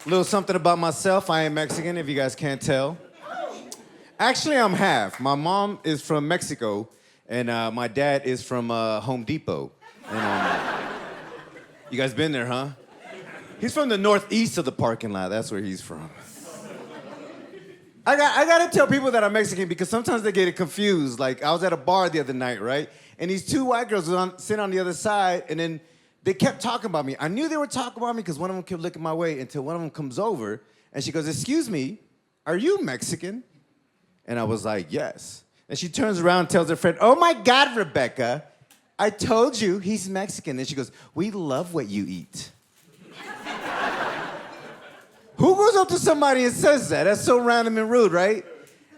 A little something about myself. I am Mexican, if you guys can't tell. Actually, I'm half. My mom is from Mexico, and my dad is from Home Depot. And, you guys been there, huh? He's from the northeast of the parking lot. That's where he's from. I gotta tell people that I'm Mexican because sometimes they get it confused. Like, I was at a bar the other night, right? And these two white girls were sitting on the other side, and then they kept talking about me. I knew they were talking about me because one of them kept looking my way until one of them comes over, and she goes, "Excuse me, are you Mexican?" And I was like, "Yes." And she turns around and tells her friend, "Oh my God, Rebecca, I told you he's Mexican." And she goes, "We love what you eat." Who goes up to somebody and says that? That's so random and rude, right?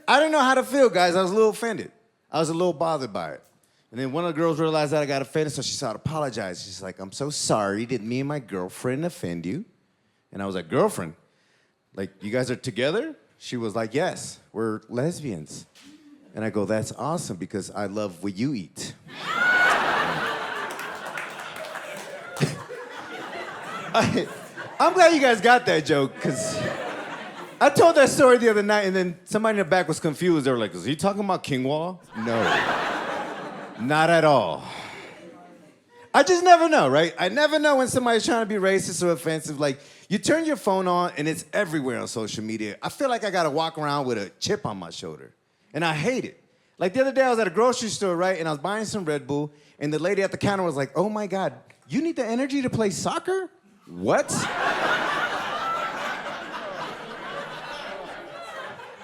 I didn't know how to feel, guys. I was a little offended. I was a little bothered by it. And then one of the girls realized that I got offended, so she started apologizing. She's like, "I'm so sorry. Did me and my girlfriend offend you?" And I was like, "Girlfriend? Like, you guys are together?" She was like, "Yes, we're lesbians." And I go, "That's awesome because I love what you eat." I'm glad you guys got that joke, because I told that story the other night, and then somebody in the back was confused. They were like, "Is he talking about quinoa?" No, not at all. I just never know, right? I never know when somebody's trying to be racist or offensive. Like, you turn your phone on, and it's everywhere on social media. I feel like I got to walk around with a chip on my shoulder, and I hate it. Like, the other day, I was at a grocery store, right, and I was buying some Red Bull, and the lady at the counter was like, "Oh, my God, you need the energy to play soccer?" What?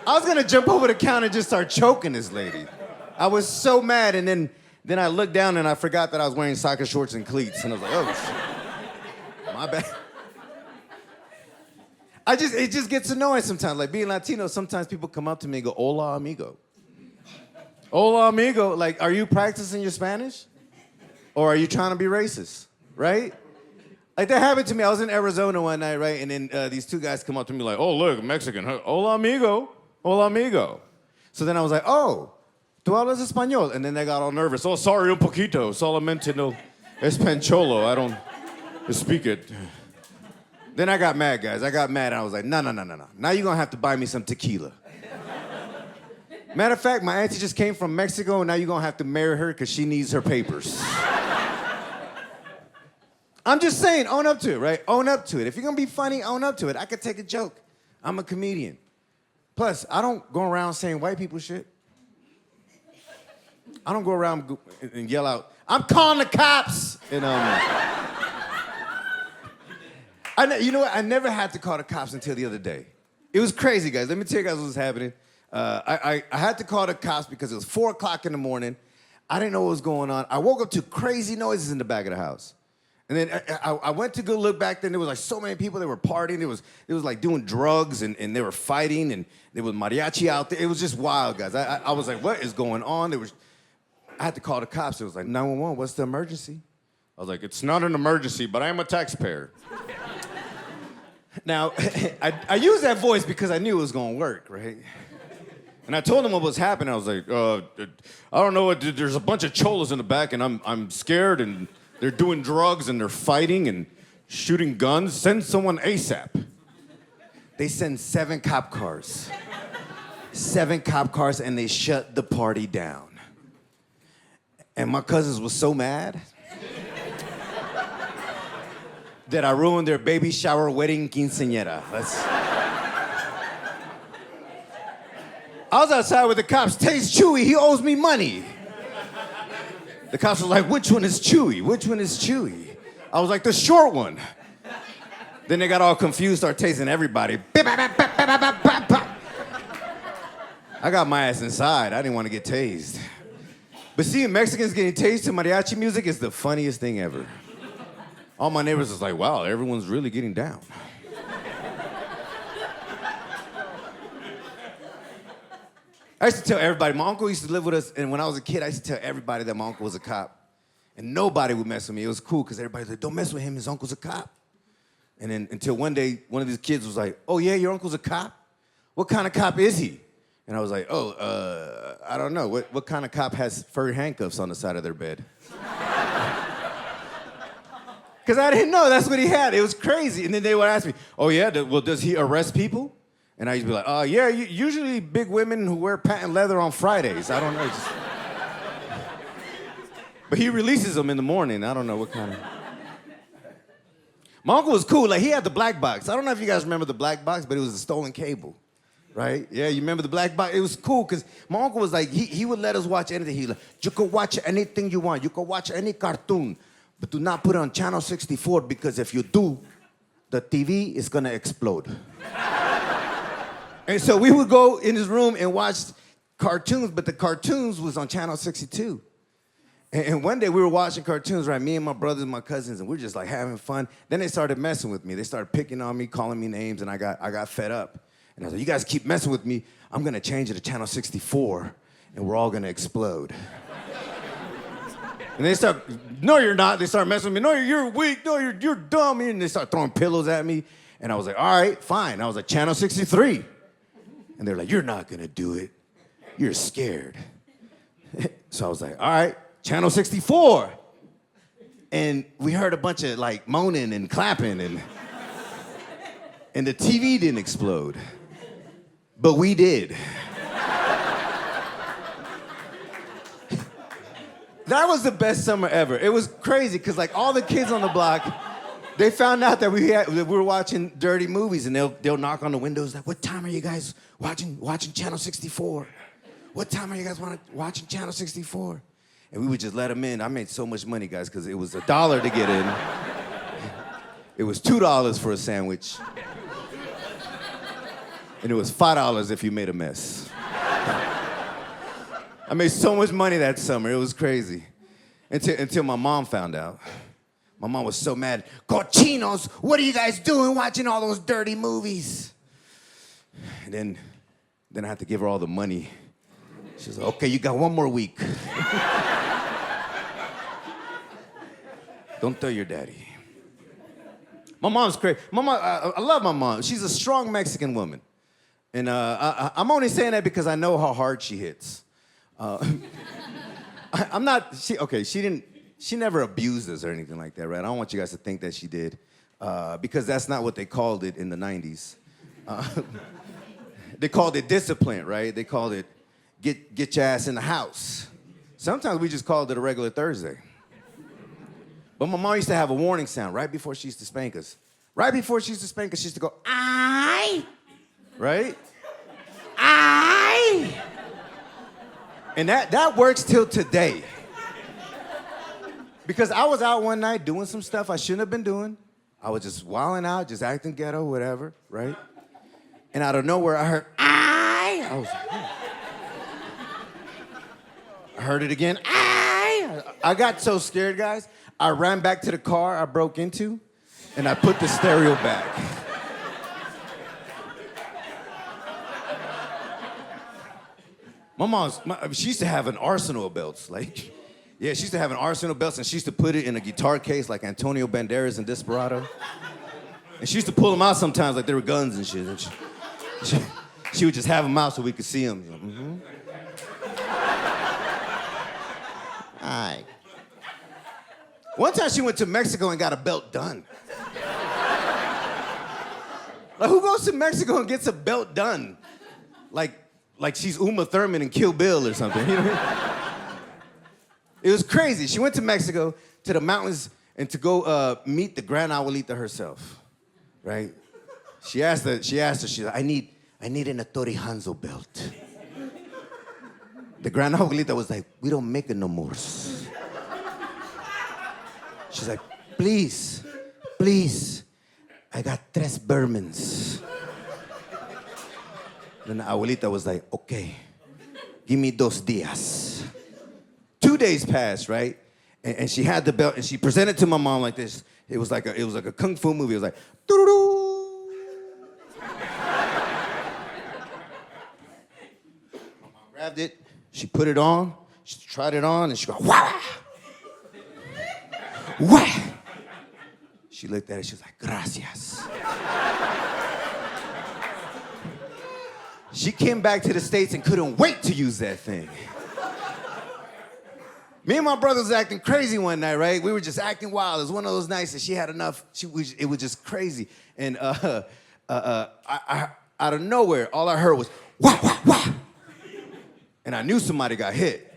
I was gonna jump over the counter and just start choking this lady. I was so mad, and then I looked down and I forgot that I was wearing soccer shorts and cleats, and I was like, "Oh, shit. My bad." It just gets annoying sometimes. Like, being Latino, sometimes people come up to me and go, "Hola, amigo." Hola, amigo. Like, are you practicing your Spanish? Or are you trying to be racist, right? Like, that happened to me. I was in Arizona one night, right? And then these two guys come up to me like, "Oh, look, Mexican. Huh? Hola, amigo. Hola, amigo." So then I was like, "Oh, tú hablas español?" And then they got all nervous. "Oh, sorry, un poquito. Solamente no españolo. I don't speak it." Then I got mad, guys. I got mad, and I was like, no. Now you're going to have to buy me some tequila. Matter of fact, my auntie just came from Mexico, and now you're going to have to marry her because she needs her papers. I'm just saying, own up to it, right? Own up to it. If you're going to be funny, own up to it. I could take a joke. I'm a comedian. Plus, I don't go around saying white people shit. I don't go around and yell out, "I'm calling the cops!" And, you know what? I never had to call the cops until the other day. It was crazy, guys. Let me tell you guys what was happening. I had to call the cops because it was 4 o'clock in the morning. I didn't know what was going on. I woke up to crazy noises in the back of the house. And then I went to go look back then. There was like so many people that were partying. It was like doing drugs and they were fighting and there was mariachi out there. It was just wild, guys. I was like, what is going on? I had to call the cops. It was like, 911, what's the emergency? I was like, "It's not an emergency, but I am a taxpayer." Now, I used that voice because I knew it was going to work, right? And I told them what was happening. I was like, "I don't know. There's a bunch of cholos in the back, and I'm scared, and they're doing drugs, and they're fighting and shooting guns. Send someone ASAP." They send 7 cop cars. 7 cop cars, and they shut the party down. And my cousins were so mad that I ruined their baby shower, wedding, quinceañera. I was outside with the cops. "Taste Chewy, he owes me money." The cops were like, "Which one is Chewy? Which one is Chewy?" I was like, "The short one." Then they got all confused, started tasting everybody. I got my ass inside. I didn't want to get tased. But seeing Mexicans getting tased to mariachi music is the funniest thing ever. All my neighbors was like, "Wow, everyone's really getting down." I used to tell everybody, my uncle used to live with us, and when I was a kid, I used to tell everybody that my uncle was a cop. And nobody would mess with me. It was cool, because everybody was like, "Don't mess with him, his uncle's a cop." And then until one day, one of these kids was like, "Oh yeah, your uncle's a cop? What kind of cop is he?" And I was like, I don't know. What kind of cop has furry handcuffs on the side of their bed? Because I didn't know that's what he had. It was crazy. And then they would ask me, oh, yeah, well, does he arrest people? And I used to be like, yeah, usually big women who wear patent leather on Fridays. I don't know. But he releases them in the morning. I don't know what kind of... My uncle was cool. Like, he had the black box. I don't know if you guys remember the black box, but it was a stolen cable, right? Yeah, you remember the black box? It was cool because my uncle was like, he would let us watch anything. He was like, you can watch anything you want. You can watch any cartoon, but do not put it on channel 64 because if you do, the TV is going to explode. And so we would go in his room and watch cartoons, but the cartoons was on channel 62. And one day we were watching cartoons, right? Me and my brothers and my cousins, and we were just like having fun. Then they started messing with me. They started picking on me, calling me names, and I got fed up. And I was like, you guys keep messing with me, I'm gonna change it to channel 64, and we're all gonna explode. And they start, no, you're not. They start messing with me. No, you're weak. No, you're dumb. And they start throwing pillows at me. And I was like, all right, fine. I was like, channel 63. And they're like, you're not gonna do it. You're scared. So I was like, all right. Channel 64. And we heard a bunch of like moaning and clapping and the TV didn't explode. But we did. That was the best summer ever. It was crazy because like all the kids on the block, they found out that we were watching dirty movies and they'll knock on the windows like, what time are you guys watching Channel 64? What time are you guys watching Channel 64? And we would just let them in. I made so much money, guys, because it was $1 to get in. It was $2 for a sandwich. And it was $5 if you made a mess. I made so much money that summer. It was crazy. Until my mom found out. My mom was so mad. Cochinos, what are you guys doing watching all those dirty movies? And then I had to give her all the money. She was like, okay, you got one more week. Don't tell your daddy. My mom's crazy. My mom, I love my mom. She's a strong Mexican woman. And I'm only saying that because I know how hard she hits. I'm not, she never abused us or anything like that, right? I don't want you guys to think that she did. Because that's not what they called it in the 90s. They called it discipline, right? They called it get your ass in the house. Sometimes we just called it a regular Thursday. But my mom used to have a warning sound right before she used to spank us. Right before she used to spank us, she used to go, "Aye." Right? "Aye." And that works till today. Because I was out one night doing some stuff I shouldn't have been doing. I was just wilding out, just acting ghetto, whatever, right? And out of nowhere, I heard, "Aye." I was like, "Oh." I heard it again, "Aye." I got so scared, guys. I ran back to the car I broke into, and I put the stereo back. My mom, she used to have an arsenal of belts. Like, yeah, she used to have an arsenal of belts, and she used to put it in a guitar case like Antonio Banderas in Desperado. And she used to pull them out sometimes like they were guns and shit. And she would just have them out so we could see them. Mm-hmm. All right. One time she went to Mexico and got a belt done. Like, who goes to Mexico and gets a belt done? Like she's Uma Thurman in Kill Bill or something. You know what I mean? It was crazy. She went to Mexico, to the mountains, and to go meet the Gran Abuelita herself, right? She asked her, she's like, I need an Ator Hanzo belt. The Gran Abuelita was like, we don't make it no more. She's like, please, I got 3 Burmans. Then the abuelita was like, okay, give me 2 días. 2 days passed, right? And she had the belt, and she presented to my mom like this. It was like a kung fu movie. It was like, doo-doo-doo. My mom grabbed it, she put it on, she tried it on, and she go, wah! Wah! She looked at it, she was like, gracias. She came back to the States and couldn't wait to use that thing. Me and my brother was acting crazy one night, right? We were just acting wild. It was one of those nights that she had enough. It was just crazy. And I, out of nowhere, all I heard was, wah, wah, wah. And I knew somebody got hit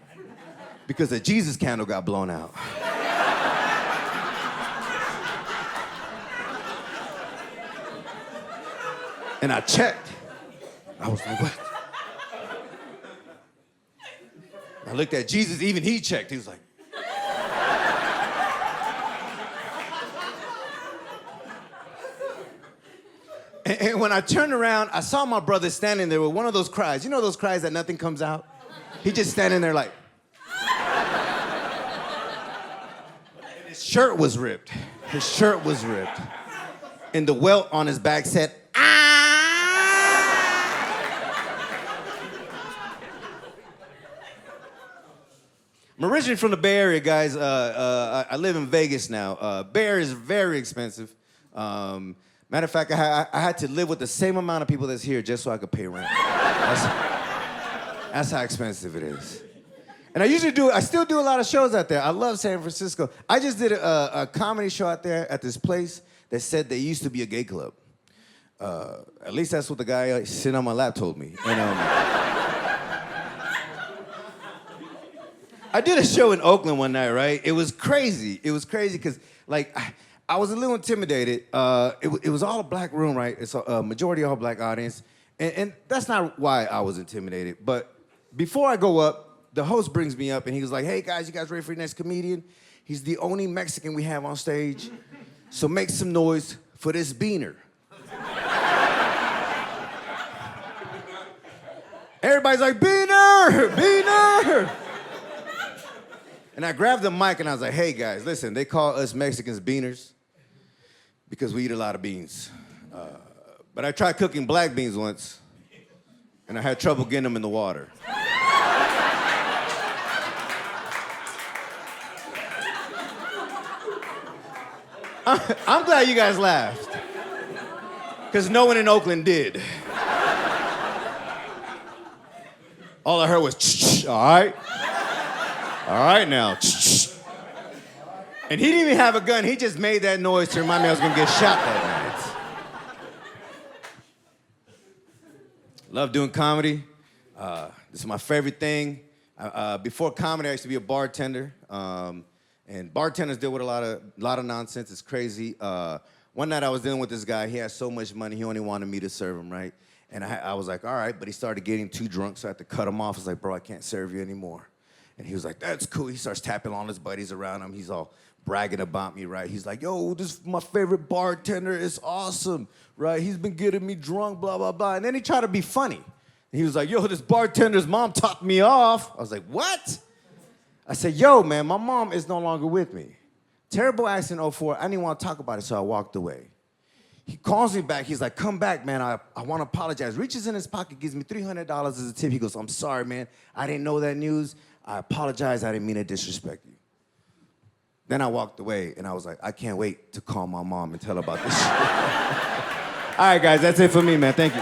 because the Jesus candle got blown out. And I checked. I was like, what? I looked at Jesus, even he checked. He was like, and when I turned around, I saw my brother standing there with one of those cries. You know those cries that nothing comes out? He just standing there like. And his shirt was ripped. His shirt was ripped. And the welt on his back said, ah! I'm originally from the Bay Area, guys. I live in Vegas now. Bay Area is very expensive. Matter of fact, I had to live with the same amount of people that's here just so I could pay rent. That's how expensive it is. And I still do a lot of shows out there. I love San Francisco. I just did a comedy show out there at this place that said they used to be a gay club. At least that's what the guy sitting on my lap told me. And, I did a show in Oakland one night, right? It was crazy. It was crazy because, like, I was a little intimidated. It was all a black room, right? It's a majority all black audience. And that's not why I was intimidated. But before I go up, the host brings me up and he was like, hey, guys, you guys ready for your next comedian? He's the only Mexican we have on stage. So make some noise for this beaner. Everybody's like, beaner, beaner. And I grabbed the mic and I was like, hey guys, listen, they call us Mexicans beaners because we eat a lot of beans. But I tried cooking black beans once and I had trouble getting them in the water. I'm glad you guys laughed because no one in Oakland did. All I heard was, all right? All right now. And he didn't even have a gun. He just made that noise to remind me I was gonna get shot that night. Love doing comedy. This is my favorite thing. Before comedy, I used to be a bartender. And bartenders deal with a lot of nonsense. It's crazy. One night I was dealing with this guy. He had so much money, he only wanted me to serve him, right? And I was like, all right, but he started getting too drunk, so I had to cut him off. I was like, bro, I can't serve you anymore. And he was like, that's cool. He starts tapping all his buddies around him. He's all bragging about me, right? He's like, yo, this is my favorite bartender. It's awesome, right? He's been getting me drunk, blah, blah, blah. And then he tried to be funny. And he was like, yo, this bartender's mom topped me off. I was like, what? I said, yo, man, my mom is no longer with me. Terrible accident in 04. I didn't want to talk about it, so I walked away. He calls me back. He's like, come back, man. I want to apologize. Reaches in his pocket, gives me $300 as a tip. He goes, I'm sorry, man. I didn't know that news. I apologize. I didn't mean to disrespect you. Then I walked away, and I was like, I can't wait to call my mom and tell her about this shit. All right, guys, that's it for me, man. Thank you.